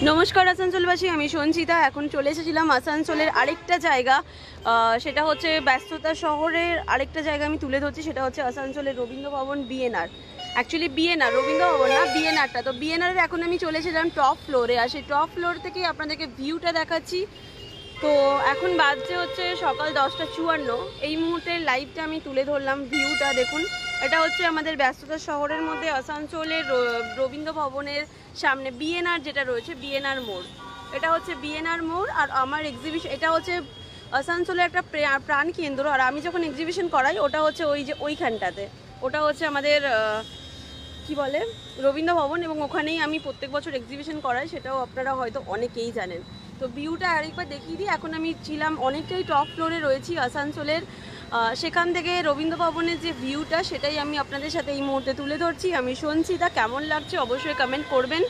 নমস্কার আসানসোলবাসী, আমি সঞ্চিতা। এখন চলে এসেছিলাম আসানসোলের আরেকটা জায়গা, সেটা হচ্ছে ব্যস্ততা শহরের আরেকটা জায়গা আমি তুলে ধরছি। সেটা হচ্ছে আসানসোলের রবীন্দ্র ভবন বিএনআর। অ্যাকচুয়ালি বিএনআর, রবীন্দ্র ভবন না, বিএনআরটা। তো বিএনআরের এখন আমি চলে এসেছিলাম টপ ফ্লোরে, আর সেই টপ ফ্লোর থেকে আপনাদেরকে ভিউটা দেখাচ্ছি। তো এখন বাজছে হচ্ছে সকাল 10:54। এই মুহূর্তের লাইভটা আমি তুলে ধরলাম। ভিউটা দেখুন, এটা হচ্ছে আমাদের ব্যস্ততা শহরের মধ্যে আসানসোলের রবীন্দ্র ভবনের সামনে বিএনআর যেটা রয়েছে, বিএনআর মোড়। এটা হচ্ছে বিএনআর মোড়। আর আমার এক্সিবিশন, এটা হচ্ছে আসানসোলের একটা প্রাণ কেন্দ্র। আর আমি যখন এক্সিবিশন করাই ওটা হচ্ছে ওই যে ওইখানটাতে, ওটা হচ্ছে আমাদের কি বলে রবীন্দ্র ভবন, এবং ওখানেই আমি প্রত্যেক বছর এক্সিবিশন করাই, সেটাও আপনারা হয়তো অনেকেই জানেন। তো ভিউটা আরেকবার দেখিয়ে দিই। এখন আমি ছিলাম অনেকটাই টপ ফ্লোরে রয়েছি আসানসোলের, সেখান থেকে রবীন্দ্র ভবনের যে ভিউটা সেটাই আমি আপনাদের সাথে এই মুহূর্তে তুলে ধরছি। আমি সঞ্চিতা, কেমন লাগছে অবশ্যই কমেন্ট করবেন।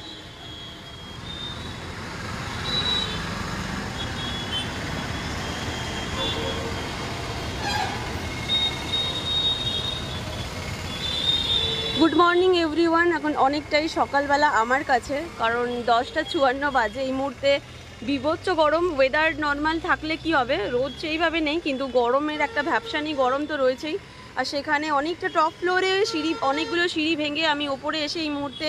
Good morning everyone. এখন অনেকটাই সকালবেলা আমার কাছে, কারণ 10:54 বাজে। এই মুহূর্তে বিভৎস গরম। ওয়েদার নর্মাল থাকলে কি হবে, রোদ সেইভাবে নেই, কিন্তু গরমের একটা ভ্যাপসানি গরম তো রয়েছেই। আর সেখানে অনেকটা টপ ফ্লোরে সিঁড়ি, অনেকগুলো সিঁড়ি ভেঙে আমি ওপরে এসে এই মুহূর্তে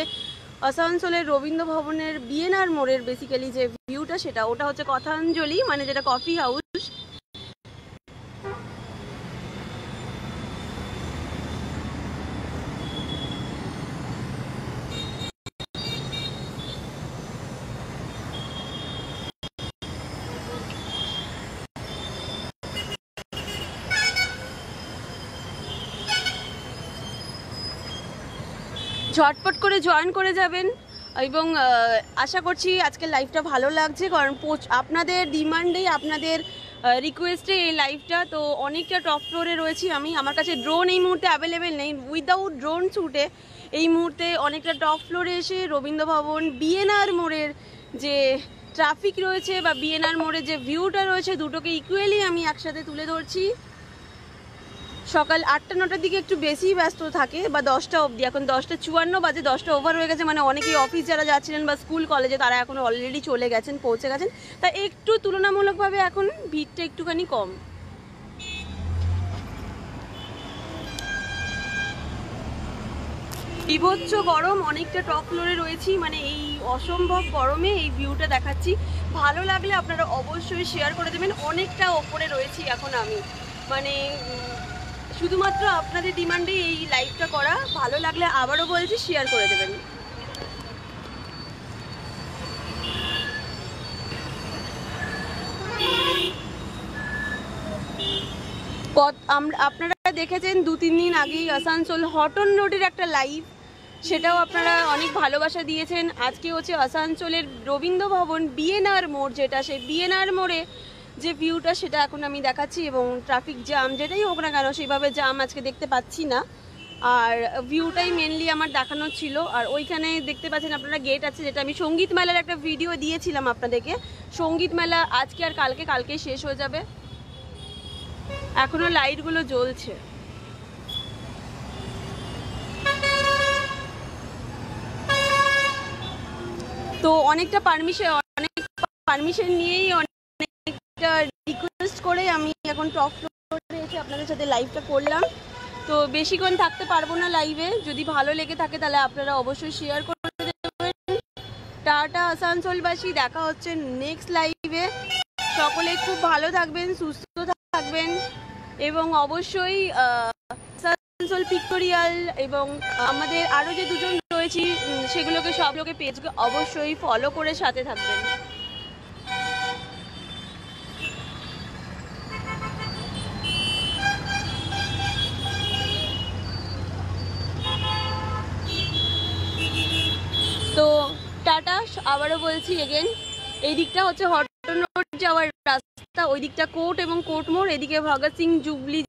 আসানসোলের রবীন্দ্র ভবনের বিএনআর মোড়ের বেসিক্যালি যে ভিউটা, সেটা ওটা হচ্ছে কথাঞ্জলি, মানে যেটা কফি হাউস। ঝটপট করে জয়েন করে যাবেন, এবং আশা করছি আজকের লাইভটা ভালো লাগছে, কারণ আপনাদের ডিমান্ডেই, আপনাদের রিকোয়েস্টে এই লাইভটা। তো অনেকটা টপ ফ্লোরে রয়েছি আমি। আমার কাছে ড্রোন এই মুহূর্তে অ্যাভেলেবেল নেই। উইদাউট ড্রোন শ্যুটে এই মুহূর্তে অনেকটা টপ ফ্লোরে এসে রবীন্দ্র ভবন বিএনআর মোড়ের যে ট্রাফিক রয়েছে বা বিএনআর মোড়ের যে ভিউটা রয়েছে, দুটোকে ইকুয়ালি আমি একসাথে তুলে ধরছি। সকাল 8টা-9টার দিকে একটু বেশি ব্যস্ত থাকে, বা 10টা অবধি। এখন 10:54 বাজে, 10টা ওভার হয়ে গেছে, মানে অনেকেই অফিস যারা যাচ্ছিলেন বা স্কুল কলেজে তারা এখন অলরেডি চলে গেছেন, পৌঁছে গেছেন। তাই একটু তুলনামূলকভাবে এখন ভিড়টা একটুখানি কম। বিভৎস গরম, অনেকটা টপ ফ্লোরে রয়েছি, মানে এই অসম্ভব গরমে এই ভিউটা দেখাচ্ছি। ভালো লাগলে আপনারা অবশ্যই শেয়ার করে দেবেন। অনেকটা ওপরে রয়েছি এখন আমি, মানে শুধুমাত্র আপনাদের ডিমান্ডে এই লাইভটা করা। ভালো লাগলে আবারও বলছি শেয়ার করে দেবেন। আপনারা দেখেছেন 2-3 দিন আগেই আসানসোল হটন রোডের একটা লাইভ, সেটাও আপনারা অনেক ভালোবাসা দিয়েছেন। আজকে হচ্ছে আসানসোলের রবীন্দ্র ভবন বিএনআর মোড়, যেটা সেই বিএনআর মোড়ে যে ভিউটা সেটা এখন আমি দেখাচ্ছি। এবং ট্রাফিক জ্যাম যেটাই হোক না কেন, সেইভাবে জ্যাম আজকে দেখতে পাচ্ছি না। আর ভিউটাই মেনলি আমার দেখানোর ছিল। আর ওইখানে দেখতে পাচ্ছেন আপনারা গেট আছে, যেটা আমি সঙ্গীত মেলার একটা ভিডিও দিয়েছিলাম আপনাদেরকে। সঙ্গীত মেলা আজকে আর কালকেই শেষ হয়ে যাবে, এখনো লাইটগুলো জ্বলছে। তো অনেকটা পারমিশন নিয়েই, অনেকটা রিকোয়েস্ট করে আমি এখন টপ ফ্লোরে এসে আপনাদের সাথে লাইভটা করলাম। তো বেশিক্ষণ থাকতে পারবো না লাইভে। যদি ভালো লেগে থাকে তাহলে আপনারা অবশ্যই শেয়ার করে দেবেন। টাটা আসানসোলবাসী, দেখা হচ্ছে নেক্সট লাইভে। সকলে খুব ভালো থাকবেন, সুস্থ থাকবেন, এবং অবশ্যই আসানসোল পিক্টোরিয়াল এবং আমাদের আরও যে দুজন রয়েছি সেগুলোকে, সবগুলোকে পেজকে অবশ্যই ফলো করে সাথে থাকবেন। তো টাটা, আবারও বলছি এগেন। এই দিকটা হচ্ছে হটন রোড যাওয়ার রাস্তা, ওই দিকটা কোর্ট এবং কোর্ট মোড়, এদিকে ভগৎ সিং জুবলি